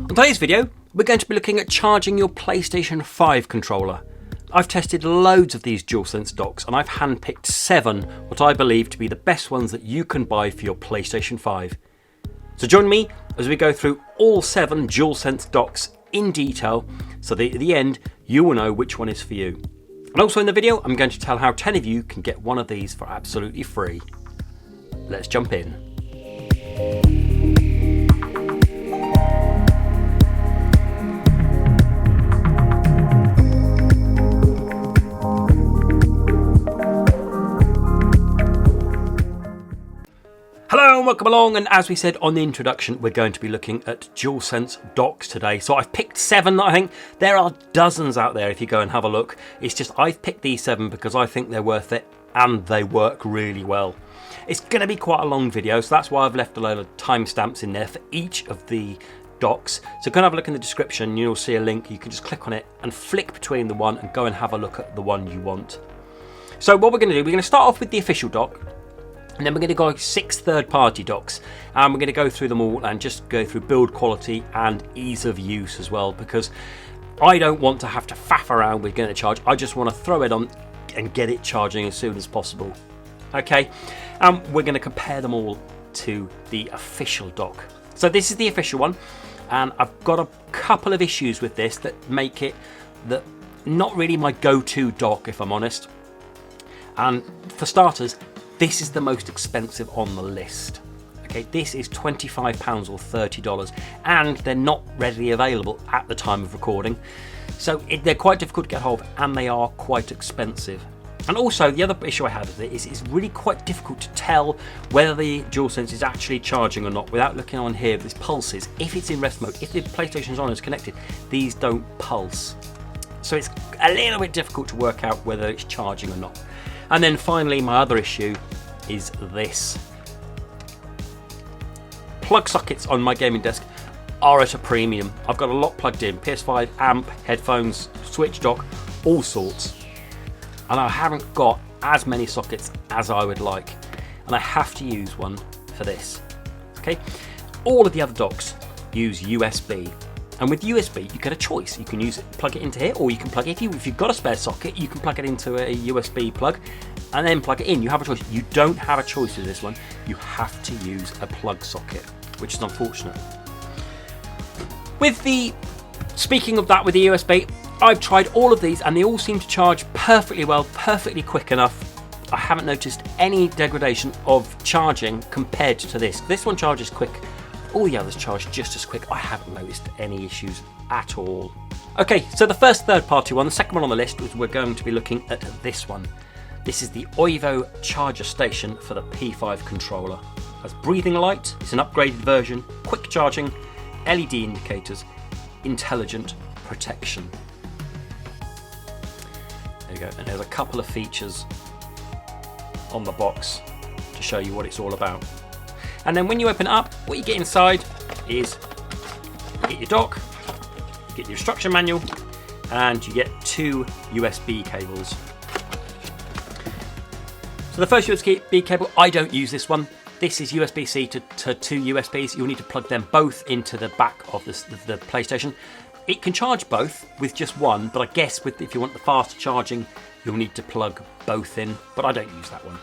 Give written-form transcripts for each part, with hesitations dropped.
In today's video, we're going to be looking at charging your PlayStation 5 controller. I've tested loads of these DualSense docks and I've handpicked 7 what I believe to be the best ones that you can buy for your PlayStation 5. So join me as we go through all 7 DualSense docks in detail so that at the end you will know which one is for you. And also in the video I'm going to tell how 10 of you can get one of these for absolutely free. Let's jump in. Hello and welcome along, and as we said on the introduction, we're going to be looking at DualSense docks today. So I've picked 7 that I think. There are dozens out there if you go and have a look. It's just I've picked these 7 because I think they're worth it and they work really well. It's going to be quite a long video, so that's why I've left a load of timestamps in there for each of the docks. So go and have a look in the description, you'll see a link. You can just click on it and flick between the one and go and have a look at the one you want. So what we're going to do, we're going to start off with the official dock. And then we're going to go 6 third-party docks, and we're going to go through them all and just go through build quality and ease of use as well, because I don't want to have to faff around with getting a charge. I just want to throw it on and get it charging as soon as possible. Okay, we're going to compare them all to the official dock. So this is the official one, and I've got a couple of issues with this that make it not really my go-to dock, if I'm honest. And for starters, this is the most expensive on the list. Okay, this is £25 or $30, and they're not readily available at the time of recording. So they're quite difficult to get hold of, and they are quite expensive. And also, the other issue I have with it is it's really quite difficult to tell whether the DualSense is actually charging or not without looking on here. This pulses. If it's in rest mode, if the PlayStation's on and it's connected, these don't pulse. So it's a little bit difficult to work out whether it's charging or not. And then finally, my other issue is this. Plug sockets on my gaming desk are at a premium. I've got a lot plugged in, PS5, amp, headphones, switch dock, all sorts. And I haven't got as many sockets as I would like. And I have to use one for this. Okay, all of the other docks use USB. And with USB, you get a choice. You can use it, plug it into here, or you can plug it, if you've got a spare socket, you can plug it into a USB plug and then plug it in. You have a choice. You don't have a choice with this one. You have to use a plug socket, which is unfortunate. Speaking of that, with the USB, I've tried all of these and they all seem to charge perfectly well, perfectly quick enough. I haven't noticed any degradation of charging compared to this. This one charges quick. All the others charge just as quick. I haven't noticed any issues at all. Okay, so the first third-party one, the second one on the list, we're going to be looking at this one. This is the Oivo charger station for the P5 controller. It has breathing light, it's an upgraded version, quick charging, LED indicators, intelligent protection. There you go, and there's a couple of features on the box to show you what it's all about. And then when you open it up, what you get inside is you get your dock, you get your instruction manual, and you get 2 USB cables. So the first USB cable, I don't use this one. This is USB-C to 2 USBs. You'll need to plug them both into the back of the PlayStation. It can charge both with just one, but I guess if you want the faster charging, you'll need to plug both in, but I don't use that one.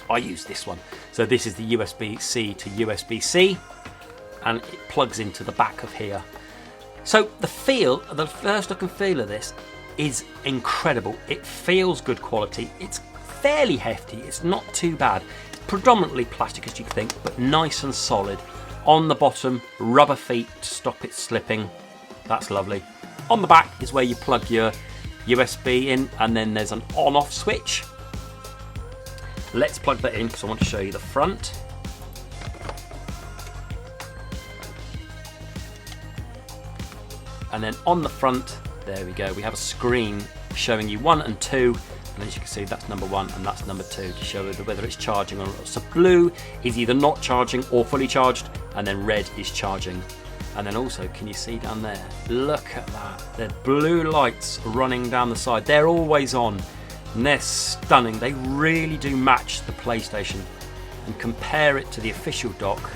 I use this one. So this is the USB-C to USB-C, and it plugs into the back of here. So the first look and feel of this is incredible. It feels good quality. It's fairly hefty. It's not too bad. It's predominantly plastic, as you think, but nice and solid. On the bottom, rubber feet to stop it slipping. That's lovely. On the back is where you plug your USB in, and then there's an on-off switch. Let's plug that in because I want to show you the front. And then on the front, there we go, we have a screen showing you 1 and 2, and as you can see, that's number 1 and that's number 2 to show whether it's charging or not. So blue is either not charging or fully charged, and then red is charging. And then also, can you see down there? Look at that. The blue lights running down the side. They're always on. And they're stunning. They really do match the PlayStation. And compare it to the official dock.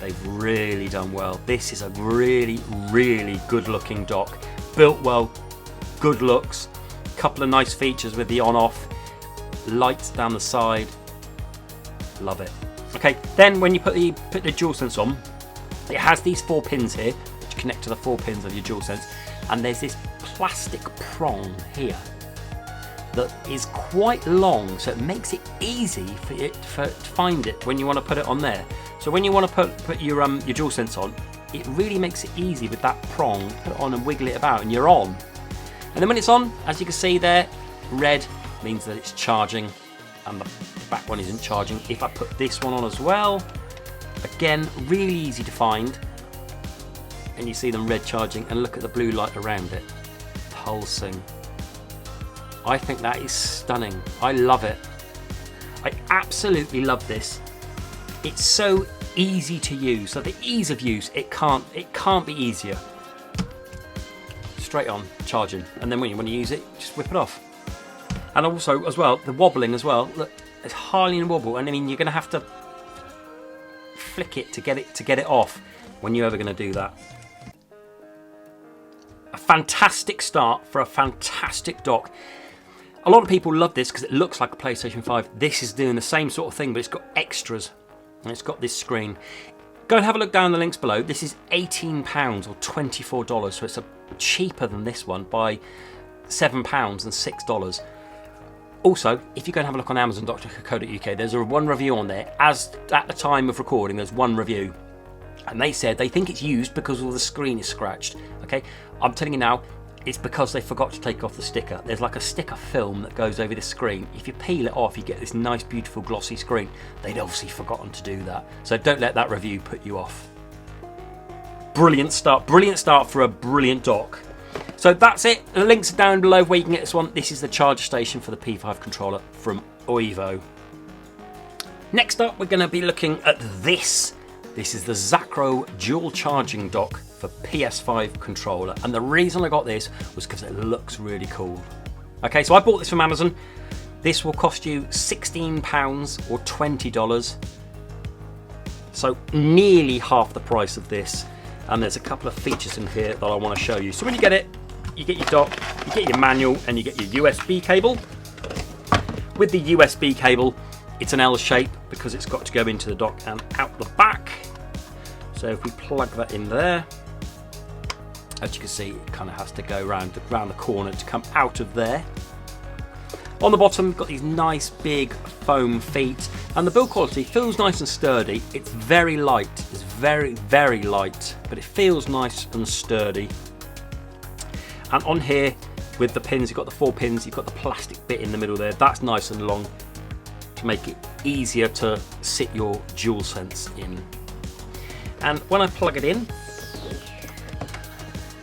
they've really done well. This is a really, really good looking dock. Built well, good looks, couple of nice features with the on-off, lights down the side, love it. Okay, then when you put the DualSense on, it has these 4 pins here, which connect to the 4 pins of your DualSense, and there's this plastic prong here that is quite long, so it makes it easy to find it when you want to put it on there. So when you want to put your DualSense on, it really makes it easy with that prong. Put it on and wiggle it about and you're on. And then when it's on, as you can see there, red means that it's charging and the back one isn't charging. If I put this one on as well, again, really easy to find, and you see them red charging, and look at the blue light around it, pulsing. I think that is stunning. I love it. I absolutely love this. It's so easy to use. So the ease of use, it can't be easier. Straight on, charging, and then when you want to use it, just whip it off. And also, as well, the wobbling as well. Look, it's hardly any wobble, and I mean, you're going to have to flick it to get it off when you're ever going to do that. A fantastic start for a fantastic dock. A lot of people love this because it looks like a PlayStation 5. This is doing the same sort of thing, but it's got extras, and it's got this screen. Go and have a look down the links below. This is £18 or $24, so it's cheaper than this one by £7 and $6. Also, if you go and have a look on amazon.co.uk, there's one review on there. As at the time of recording, there's one review, and they said they think it's used because all the screen is scratched. Okay, I'm telling you now, it's because they forgot to take off the sticker. There's like a sticker film that goes over the screen. If you peel it off, you get this nice, beautiful, glossy screen. They'd obviously forgotten to do that. So don't let that review put you off. Brilliant start for a brilliant dock. So that's it. The links are down below where you can get this one. This is the charger station for the P5 controller from Oivo. Next up, we're going to be looking at this. This is the Zacro dual charging dock for PS5 controller. And the reason I got this was because it looks really cool. Okay, so I bought this from Amazon. This will cost you £16 or $20. So nearly half the price of this. And there's a couple of features in here that I want to show you. So when you get it, you get your dock, you get your manual, and you get your USB cable. With the USB cable, it's an L shape because it's got to go into the dock and out the back. So if we plug that in there, as you can see, it kind of has to go around the corner to come out of there. On the bottom, we've got these nice big foam feet, and the build quality feels nice and sturdy. It's very light, it's very, very light, but it feels nice and sturdy. And on here, with the pins, you've got the 4 pins, you've got the plastic bit in the middle there. That's nice and long to make it easier to sit your DualSense in. And when I plug it in,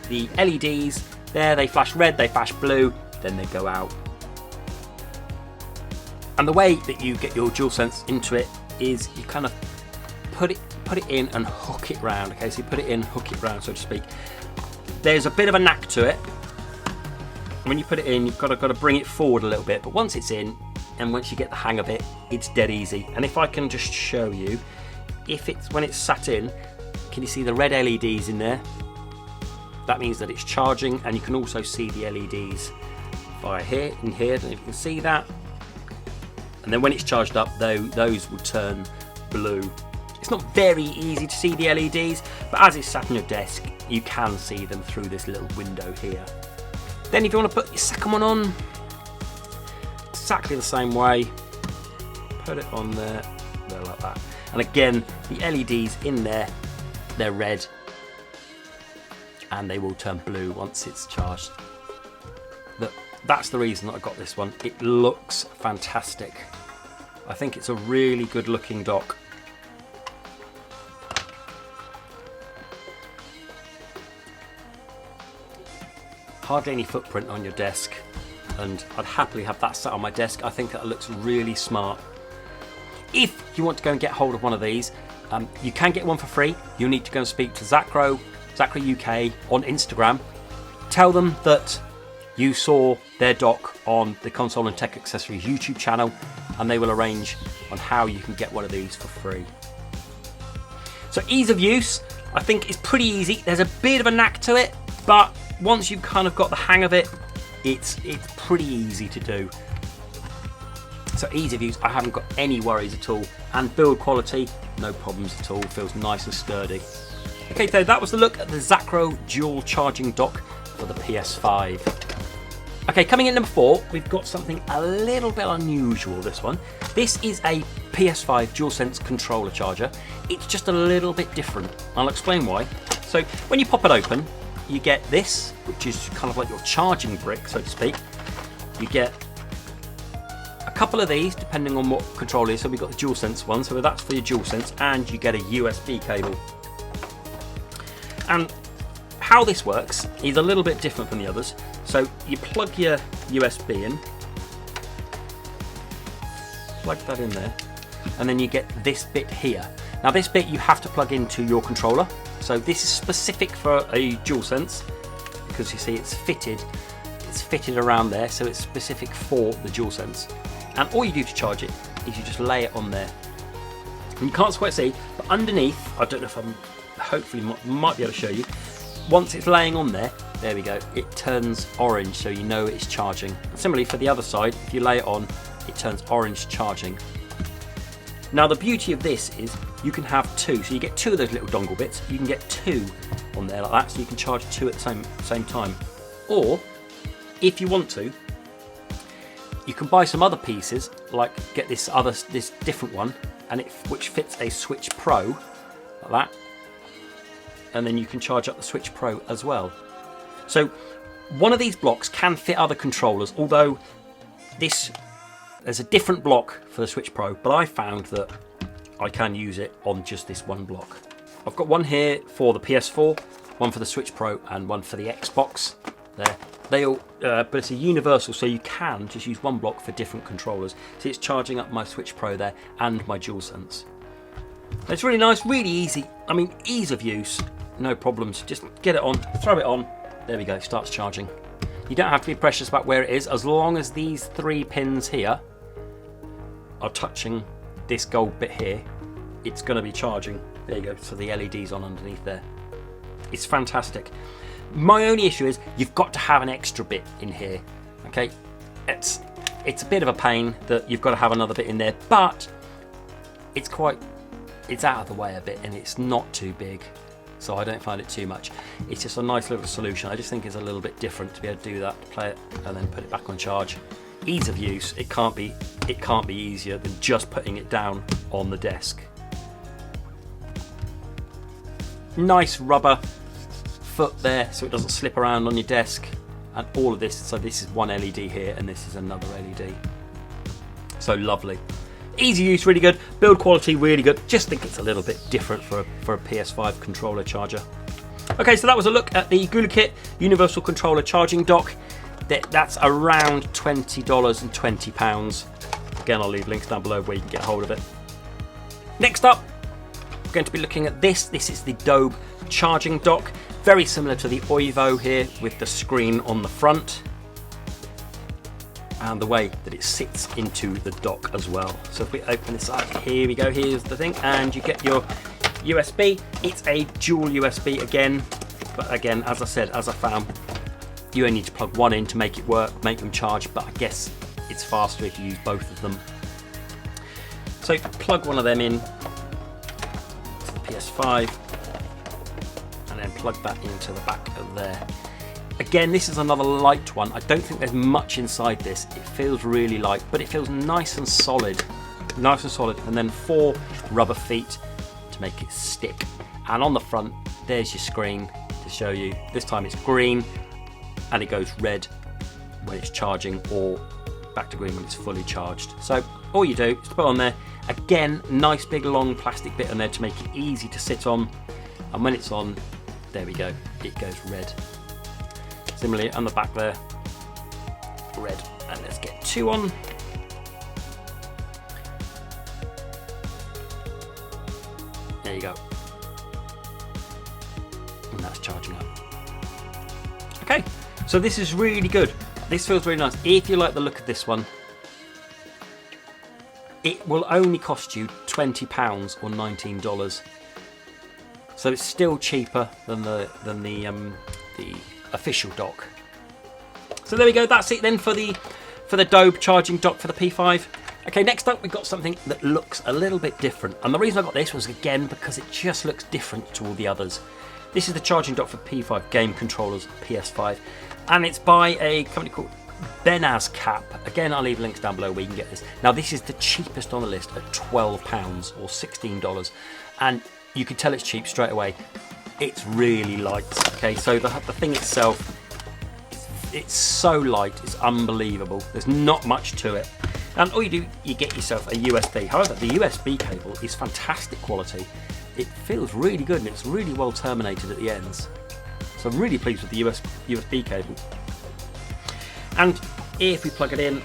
the LEDs there, they flash red, they flash blue, then they go out. And the way that you get your DualSense into it is you kind of put it in and hook it round. Okay, so you put it in, hook it round, so to speak. There's a bit of a knack to it. When you put it in, you've got to bring it forward a little bit, but once it's in, and once you get the hang of it, it's dead easy. And if I can just show you, when it's sat in, can you see the red LEDs in there? That means that it's charging, and you can also see the LEDs via here, and here, I don't know if you can see that. And then when it's charged up, those will turn blue. It's not very easy to see the LEDs, but as it's sat on your desk, you can see them through this little window here. Then if you want to put your second one on, exactly the same way, put it on there like that. And again, the LEDs in there, they're red, and they will turn blue once it's charged. But that's the reason that I got this one. It looks fantastic. I think it's a really good looking dock. Hardly any footprint on your desk, and I'd happily have that sat on my desk. I think that looks really smart. If you want to go and get hold of one of these, you can get one for free. You'll need to go and speak to Zacro UK on Instagram. Tell them that you saw their dock on the Console and Tech Accessories YouTube channel, and they will arrange on how you can get one of these for free. So ease of use, I think is pretty easy. There's a bit of a knack to it, but once you've kind of got the hang of it, it's pretty easy to do. So ease of use, I haven't got any worries at all. And build quality, no problems at all. Feels nice and sturdy. Okay, so that was the look at the Zacro dual charging dock for the PS5. Okay, coming in number 4, we've got something a little bit unusual, this one. This is a PS5 DualSense controller charger. It's just a little bit different. I'll explain why. So when you pop it open, you get this, which is kind of like your charging brick, so to speak. You get a couple of these, depending on what controller it is. So we've got the DualSense one, so that's for your DualSense, and you get a USB cable. And how this works is a little bit different from the others. So you plug your USB in, plug that in there, and then you get this bit here. Now this bit you have to plug into your controller. So this is specific for a DualSense because you see it's fitted around there, so it's specific for the DualSense. And all you do to charge it is you just lay it on there. And you can't quite see, but underneath, I don't know if I'm, hopefully might be able to show you. Once it's laying on there we go, it turns orange, so you know it's charging. Similarly for the other side, if you lay it on, it turns orange charging. Now the beauty of this is you can have two, so you get two of those little dongle bits. You can get two on there like that, so you can charge two at the same time. Or if you want to, you can buy some other pieces, like get this different one, and which fits a Switch Pro like that, and then you can charge up the Switch Pro as well. So one of these blocks can fit other controllers, although there's a different block for the Switch Pro, but I found that I can use it on just this one block. I've got one here for the PS4, one for the Switch Pro, and one for the Xbox. There, but it's a universal, so you can just use one block for different controllers. See, it's charging up my Switch Pro there and my DualSense. It's really nice, really easy. I mean, ease of use, no problems. Just get it on, throw it on. There we go, starts charging. You don't have to be precious about where it is, as long as these 3 pins here are touching this gold bit here, it's going to be charging. There you go, so the LED's on underneath there. It's fantastic. My only issue is you've got to have an extra bit in here. Okay, it's a bit of a pain that you've got to have another bit in there, but it's out of the way a bit and it's not too big, so I don't find it too much. It's just a nice little solution. I just think it's a little bit different to be able to do that, to play it and then put it back on charge. Ease of use, it can't be easier than just putting it down on the desk. Nice rubber foot there so it doesn't slip around on your desk, and all of this, so this is one LED here and this is another LED. So lovely. Easy use, really good. Build quality, really good. Just think it's a little bit different for a PS5 controller charger. Okay, so that was a look at the Gulikit Universal Controller Charging Dock. That's around $20 and £20. Again, I'll leave links down below where you can get hold of it. Next up, we're going to be looking at this. This is the Dobe charging dock. Very similar to the Oivo here, with the screen on the front. And the way that it sits into the dock as well. So if we open this up, here we go, here's the thing, and you get your USB. It's a dual USB again, but again, as I said, as I found, you only need to plug one in to make it work, make them charge, but I guess it's faster if you use both of them. So plug one of them in to the PS5, and then plug that into the back of there. Again, this is another light one. I don't think there's much inside this. It feels really light, but it feels nice and solid. Nice and solid. And then 4 rubber feet to make it stick. And on the front, there's your screen to show you. This time it's green, and it goes red when it's charging, or back to green when it's fully charged. So all you do is put on there. Again, nice big long plastic bit on there to make it easy to sit on. And when it's on, there we go, it goes red. Similarly on the back there, red. And let's get 2 on. There you go. And that's charging up. Okay, so this is really good. This feels really nice. If you like the look of this one, it will only cost you £20 or $19. so it's still cheaper than the official dock. So there we go. That's it then for the Dobe charging dock for the P5. Okay, next up we've got something that looks a little bit different, and the reason I got this was again because it just looks different to all the others. This is the charging dock for P5 game controllers, PS5, and it's by a company called Benazcap. Again, I'll leave links down below where you can get this. Now, this is the cheapest on the list at £12 or $16, and you can tell it's cheap straight away. It's really light. Okay, so the thing itself, it's so light, it's unbelievable. There's not much to it. And all you do, you get yourself a USB. However, the USB cable is fantastic quality. It feels really good and it's really well terminated at the ends. So I'm really pleased with the USB cable. And if we plug it in,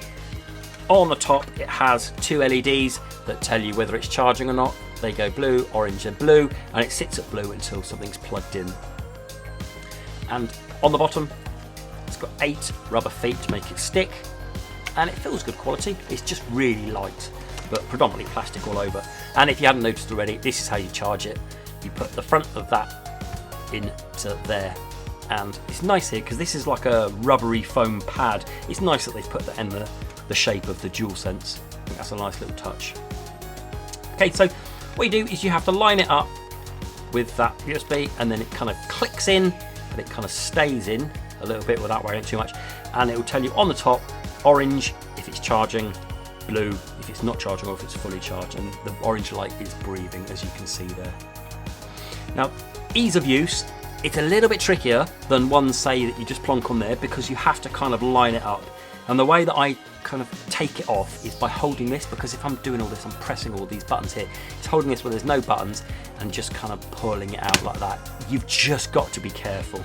on the top it has two LEDs that tell you whether it's charging or not. They go blue, orange and blue, and it sits at blue until something's plugged in. And on the bottom, it's got 8 rubber feet to make it stick, and it feels good quality. It's just really light, but predominantly plastic all over. And if you haven't noticed already, this is how you charge it. You put the front of that into there, and it's nice here because this is like a rubbery foam pad. It's nice that they've put that in the shape of the DualSense. I think that's a nice little touch. Okay, so what you do is you have to line it up with that USB, and then it kind of clicks in, and it kind of stays in a little bit without wearing it too much, and it will tell you on the top orange if it's charging, blue if it's not charging or if it's fully charged, and the orange light is breathing, as you can see there. Now, ease of use, it's a little bit trickier than ones say that you just plonk on there, because you have to kind of line it up. And the way that I kind of take it off is by holding this, because if I'm doing all this, I'm pressing all these buttons here. It's holding this where there's no buttons and just kind of pulling it out like that. You've just got to be careful,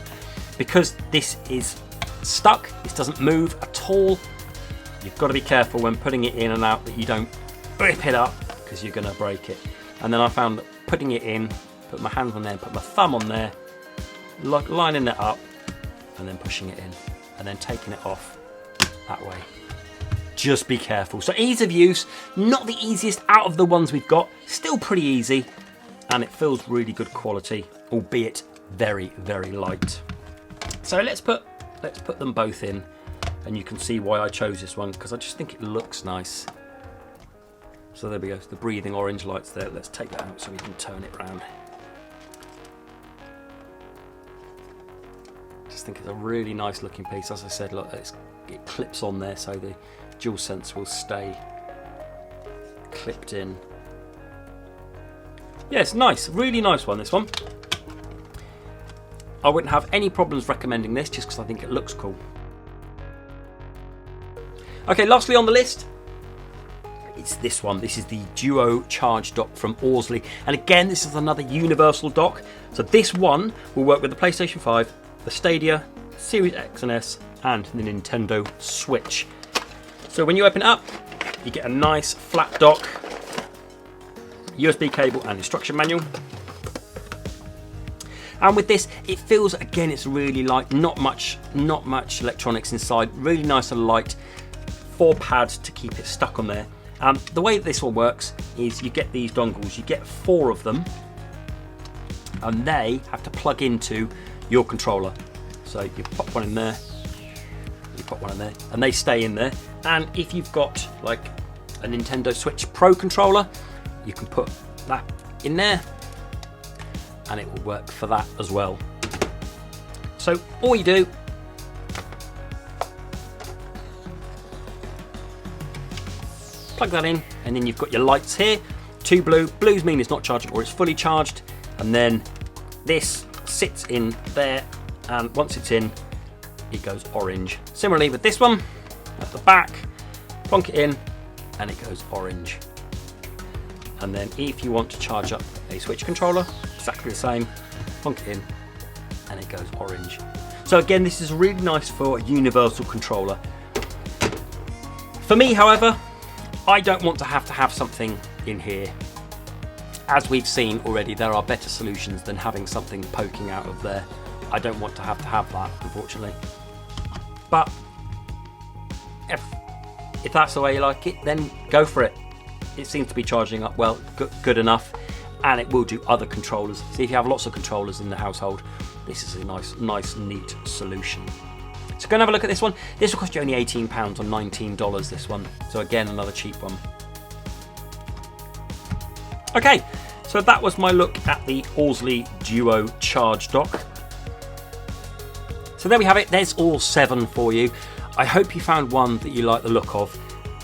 because this is stuck, this doesn't move at all. You've got to be careful when putting it in and out that you don't rip it up, because you're going to break it. And then I found that putting it in, put my hands on there, put my thumb on there, lining it up, and then pushing it in, and then taking it off that way. Just be careful. So ease of use, not the easiest out of the ones we've got, still pretty easy, and it feels really good quality, albeit very, very light. So let's put them both in, and you can see why I chose this one, because I just think it looks nice. So there we go, the breathing orange lights there. Let's take that out so we can turn it around. Just think it's a really nice looking piece. As I said, look, it clips on there, so the DualSense will stay clipped in. Yeah, it's nice, really nice one, this one. I wouldn't have any problems recommending this, just because I think it looks cool. Okay, lastly on the list, it's this one. This is the Duo Charge Dock from Orzly, and again, this is another universal dock. So this one will work with the PlayStation 5, the Stadia, Series X and S, and the Nintendo Switch. So when you open it up, you get a nice flat dock, USB cable and instruction manual. And with this, it feels, again, it's really light, not much electronics inside, really nice and light. 4 pads to keep it stuck on there. The way this one works is you get these dongles, you get 4 of them, and they have to plug into your controller. So you pop one in there, you pop one in there, and they stay in there. And if you've got like a Nintendo Switch Pro controller, you can put that in there, and it will work for that as well. So all you do, plug that in, and then you've got your lights here. 2 blue. Blues mean it's not charging or it's fully charged, and then this sits in there, and once it's in, it goes orange. Similarly with this one, at the back, plonk it in, and it goes orange. And then if you want to charge up a Switch controller, exactly the same, plonk it in, and it goes orange. So again, this is really nice for a universal controller. For me, however, I don't want to have something in here. As we've seen already, there are better solutions than having something poking out of there. I don't want to have that, unfortunately. But if that's the way you like it, then go for it. It seems to be charging up well, good enough. and it will do other controllers. So if you have lots of controllers in the household, this is a nice, neat solution. So go and have a look at this one. This will cost you only £18 or $19, this one. So again, another cheap one. Okay, so that was my look at the Orzly Duo Charge Dock. So there we have it. There's all 7 for you. I hope you found one that you like the look of.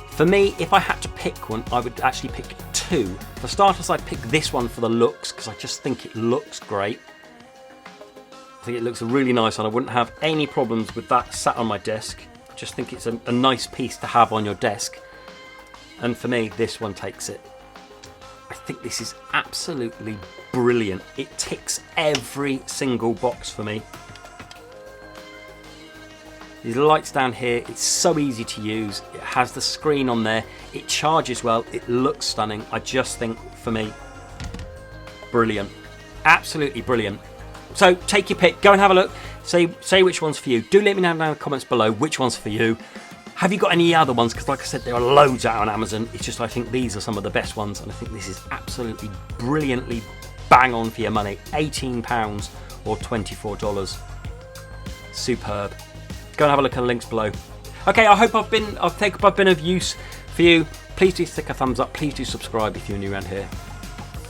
For me, if I had to pick one, I would actually pick 2. For starters, I'd pick this one for the looks, because I just think it looks great. I think it looks really nice, and I wouldn't have any problems with that sat on my desk. I just think it's a nice piece to have on your desk. And for me, this one takes it. I think this is absolutely brilliant. It ticks every single box for me. These lights down here, it's so easy to use. It has the screen on there. It charges well. It looks stunning. I just think, for me, brilliant. Absolutely brilliant. So take your pick. Go and have a look. Say which one's for you. Do let me know down in the comments below which one's for you. Have you got any other ones? Because like I said, there are loads out on Amazon. It's just I think these are some of the best ones. And I think this is absolutely brilliantly bang on for your money. £18 or $24. Superb. Go and have a look at the links below. Okay, I hope I've been of use for you. Please do stick a thumbs up. Please do subscribe if you're new around here.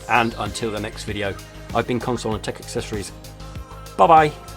And until the next video, I've been Console and Tech Accessories. Bye bye.